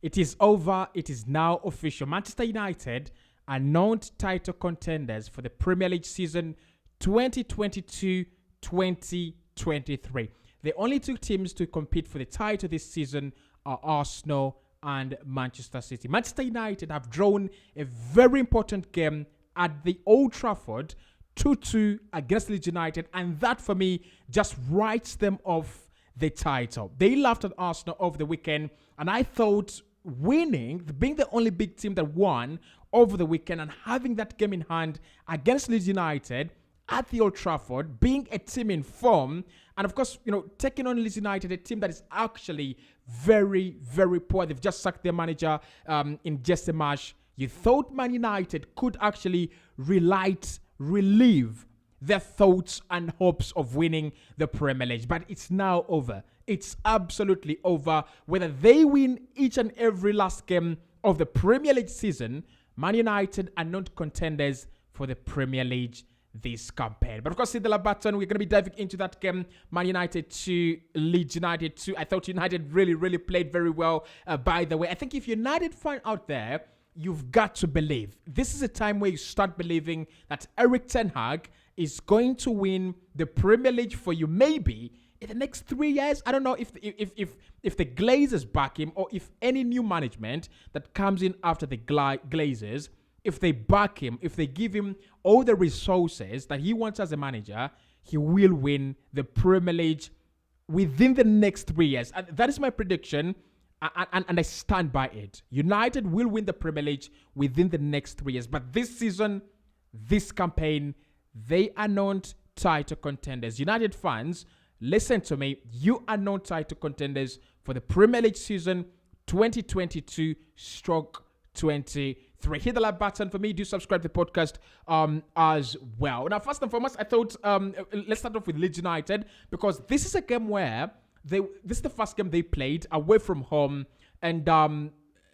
It is over. It is now official. Manchester United are non-title contenders for the Premier League season 2022-2023. The only two teams to compete for the title this season are Arsenal and Manchester City. Manchester United have drawn a very important game at the Old Trafford, 2-2 against Leeds United, and that for me just writes them off the title. They laughed at Arsenal over the weekend, and I thought winning, being the only big team that won over the weekend and having that game in hand against Leeds United at the Old Trafford, being a team in form, and of course, taking on Leeds United, a team that is actually very, very poor. They've just sacked their manager in Jesse Marsch. You thought Man United could actually relieve their thoughts and hopes of winning the Premier League, but it's now over. It's absolutely over. Whether they win each and every last game of the Premier League season, Man United are not contenders for the Premier League this campaign. But of course, hit the like button. We're going to be diving into that game. Man United 2, Leeds United 2. I thought United really played very well, by the way. I think if United fan out there, you've got to believe. This is a time where you start believing that Erik ten Hag is going to win the Premier League for you maybe in the next 3 years. I don't know if the Glazers back him, or if any new management that comes in after the Glazers, if they back him, if they give him all the resources that he wants as a manager, he will win the Premier League within the next 3 years. And that is my prediction, and I stand by it. United will win the Premier League within the next 3 years. But this season, this campaign, they are not title contenders. United fans, listen to me. You are not title contenders for the Premier League season 2022/23. Hit the like button for me. Do subscribe to the podcast as well. Now, first and foremost, I thought let's start off with Leeds United, because this is a game where this is the first game they played away from home, and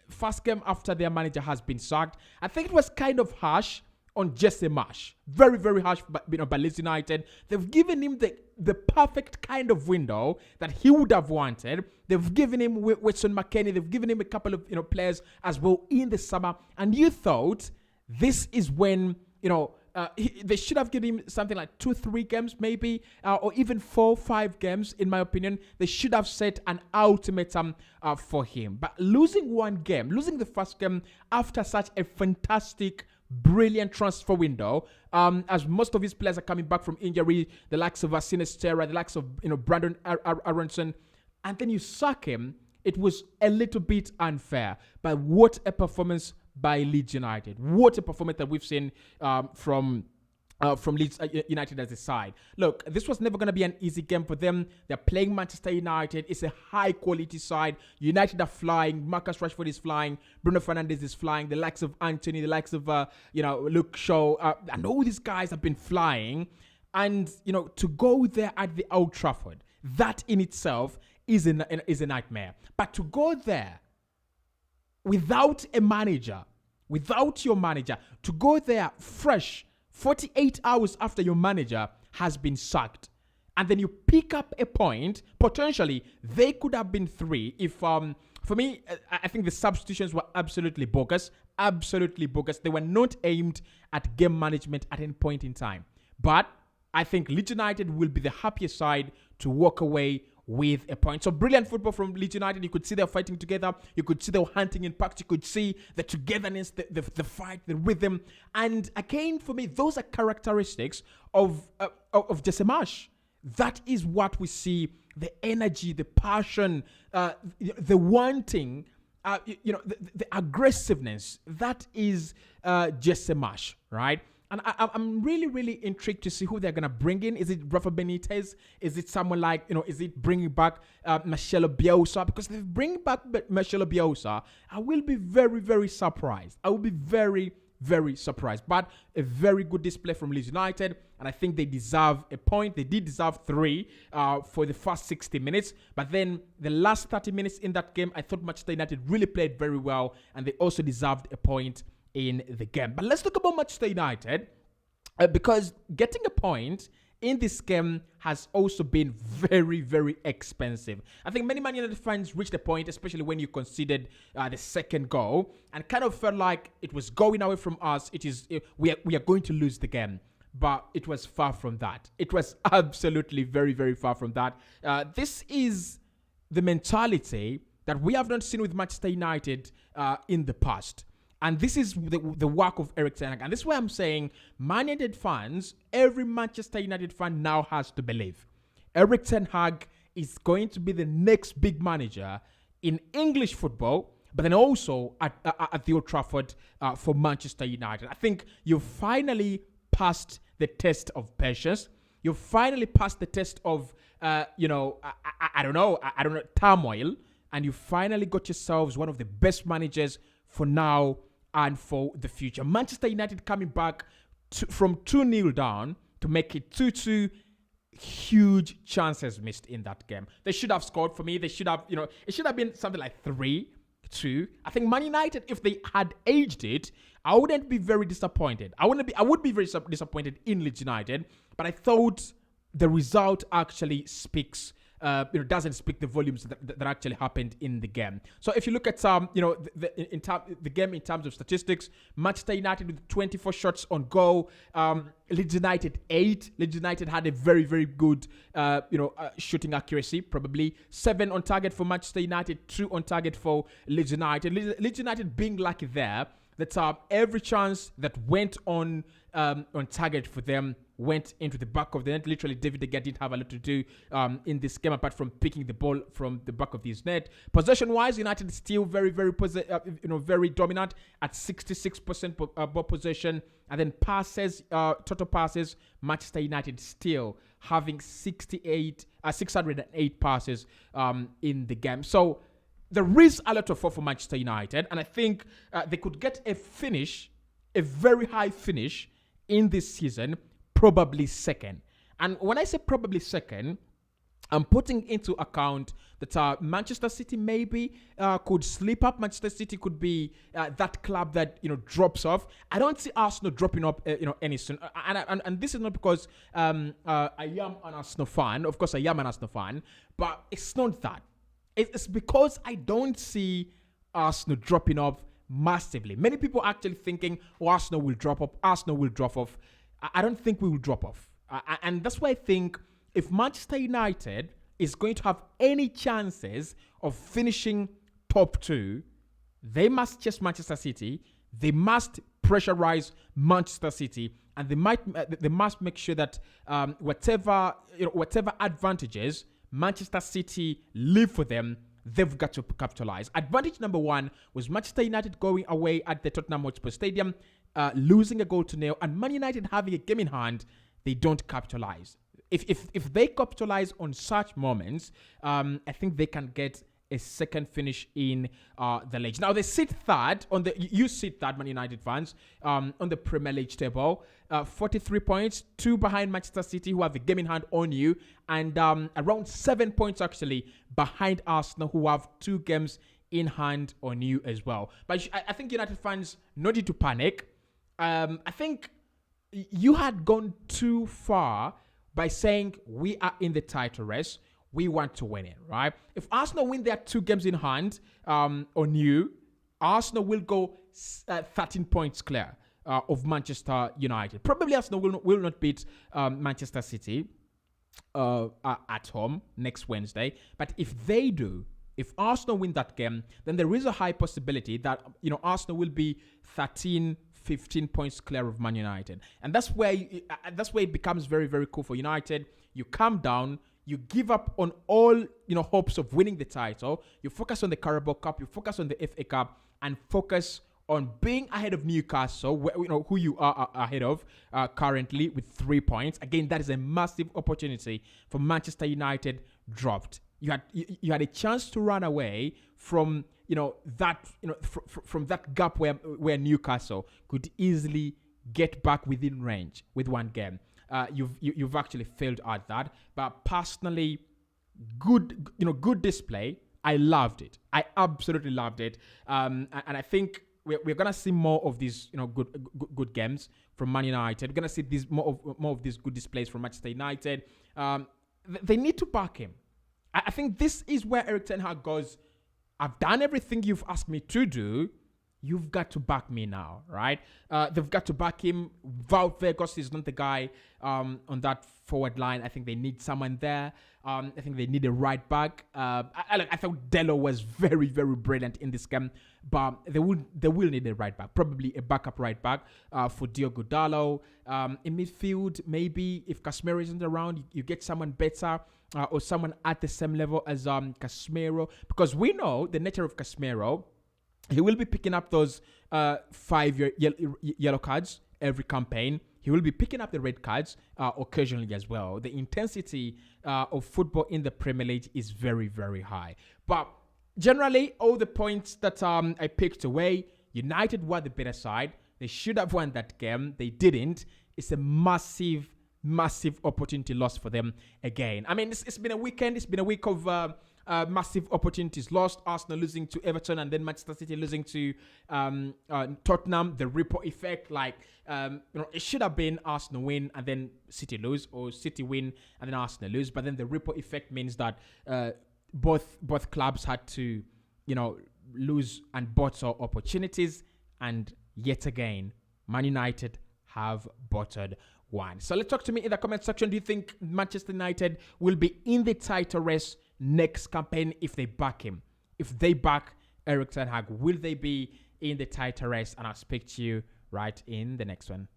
first game after their manager has been sacked. I think it was kind of harsh on Jesse Marsch. Very, very harsh by Leeds United. They've given him the perfect kind of window that he would have wanted. They've given him Weston McKennie. They've given him a couple of players as well in the summer. And you thought this is when they should have given him something like 2-3 games maybe, or even 4-5 games. In my opinion, they should have set an ultimatum for him. But losing the first game after such a fantastic, brilliant transfer window, as most of his players are coming back from injury, the likes of Sinistera, the likes of Brandon Aronson, and then you sack him. It was a little bit unfair. But what a performance by Leeds United! What a performance that we've seen from Leeds United as a side. Look, this was never going to be an easy game for them. They're playing Manchester United. It's a high-quality side. United are flying. Marcus Rashford is flying. Bruno Fernandes is flying. The likes of Anthony, the likes of Luke Shaw, and all these guys have been flying. And to go there at the Old Trafford, that in itself is a nightmare. But to go there without a manager, without your manager, to go there fresh 48 hours after your manager has been sacked, and then you pick up a point, potentially they could have been 3 if for me, I think the substitutions were absolutely bogus. They were not aimed at game management at any point in time. But I think Leeds United will be the happiest side to walk away with a point. So brilliant football from Leeds United. You could see they're fighting together. You could see they were hunting in packs. You could see the togetherness, the fight, the rhythm. And again, for me, those are characteristics of Jesse Marsch. That is what we see: the energy, the passion, the wanting, the aggressiveness. That is Jesse Marsch, right? And I'm really intrigued to see who they're going to bring in. Is it Rafa Benitez? Is it someone like, is it bringing back Marcelo Bielsa? Because if they bring back Marcelo Bielsa, I will be very surprised. I will be very surprised. But a very good display from Leeds United, and I think they deserve a point. They did deserve 3 for the first 60 minutes. But then the last 30 minutes in that game, I thought Manchester United really played very well, and they also deserved a point in the game. But let's talk about Manchester United, because getting a point in this game has also been very, very expensive. I think many Man United fans reached a point, especially when you considered the second goal, and kind of felt like it was going away from us. We are going to lose the game. But it was far from that. It was absolutely very, very far from that. This is the mentality that we have not seen with Manchester United in the past. And this is the work of Erik ten Hag. And this is why I'm saying Man United fans, every Manchester United fan now has to believe Erik ten Hag is going to be the next big manager in English football, but then also at the Old Trafford for Manchester United. I think you finally passed the test of patience. You finally passed the test of, I don't know, turmoil. And you finally got yourselves one of the best managers for now and for the future. Manchester United coming back from 2-0 down to make it 2-2. Huge chances missed in that game. They should have scored for me. They should have, it should have been something like 3-2. I think Man United, if they had aged it, I wouldn't be very disappointed. I would be very disappointed in Leeds United, but I thought the result actually speaks doesn't speak the volumes that actually happened in the game. So if you look at the game in terms of statistics, Manchester United with 24 shots on goal, Leeds United 8. Leeds United had a very, very good shooting accuracy, probably 7 on target for Manchester United, 2 on target for Leeds United. Leeds United being lucky there that every chance that went on target for them went into the back of the net. Literally, David De Gea didn't have a lot to do in this game apart from picking the ball from the back of his net. Possession-wise, United is still very, very, very dominant at 66% ball possession. And then total passes, Manchester United still having 608 passes in the game. So there is a lot of hope for Manchester United, and I think they could get a very high finish in this season, probably second. And when I say probably second, I'm putting into account that Manchester City maybe could slip up. Manchester City could be that club that drops off. I don't see Arsenal dropping up any soon. And this is not because I am an Arsenal fan. Of course, I am an Arsenal fan, but it's not that. It's because I don't see Arsenal dropping off massively. Many people are actually thinking, Arsenal will drop off. Arsenal will drop off. I don't think we will drop off. And that's why I think if Manchester United is going to have any chances of finishing top 2, they must chase Manchester City. They must pressurize Manchester City, and they must make sure that whatever advantages Manchester City leave for them, they've got to capitalize. Advantage number 1 was Manchester United going away at the Tottenham Hotspur Stadium, losing a 0-0, and Man United having a game in hand. They don't capitalize. If they capitalize on such moments, I think they can get a second finish in the league. Now they sit third you sit third, Man United fans, on the Premier League table, 43 points, 2 behind Manchester City, who have a game in hand on you, and around 7 points actually behind Arsenal, who have 2 games in hand on you as well. But I think United fans no need to panic. I think you had gone too far by saying we are in the title race. We want to win it, right? If Arsenal win their 2 games in hand on you, Arsenal will go 13 points clear of Manchester United. Probably Arsenal will not beat Manchester City at home next Wednesday. But if they do, if Arsenal win that game, then there is a high possibility that Arsenal will be 13, 15 points clear of Man United. And that's where it becomes very, very cool for United. You calm down. You give up on all hopes of winning the title. You focus on the Carabao Cup. You focus on the FA Cup, and focus on being ahead of Newcastle, who you are ahead of currently with 3 points. Again, that is a massive opportunity for Manchester United dropped. You had a chance to run away from from that gap where Newcastle could easily get back within range with 1 game. You've actually failed at that. But personally, good display. I loved it. I absolutely loved it. And I think we're gonna see more of these, good games from Man United. We're gonna see these more of these good displays from Manchester United. They need to back him. I think this is where Erik ten Hag goes, I've done everything you've asked me to do. You've got to back me now, right? They've got to back him. Wout Weghorst is not the guy on that forward line. I think they need someone there. I think they need a right back. I thought Dello was very, very brilliant in this game, but they will need a right back, probably a backup right back for Diogo Dalot. In midfield, maybe if Casemiro isn't around, you get someone better. Or someone at the same level as Casemiro, because we know the nature of Casemiro. He will be picking up those 5 yellow cards every campaign. He will be picking up the red cards occasionally as well. The intensity of football in the Premier League is very, very high. But generally, all the points that I picked away, United were the better side. They should have won that game. They didn't. It's a massive opportunity lost for them again. I mean, it's been a weekend. It's been a week of massive opportunities lost. Arsenal losing to Everton and then Manchester City losing to Tottenham. The ripple effect, it should have been Arsenal win and then City lose, or City win and then Arsenal lose. But then the ripple effect means that both clubs had to, lose and bottle opportunities. And yet again, Man United have bottled one. So let's talk to me in the comment section. Do you think Manchester United will be in the title race next campaign if they back him? If they back Erik ten Hag, will they be in the title race? And I'll speak to you right in the next one.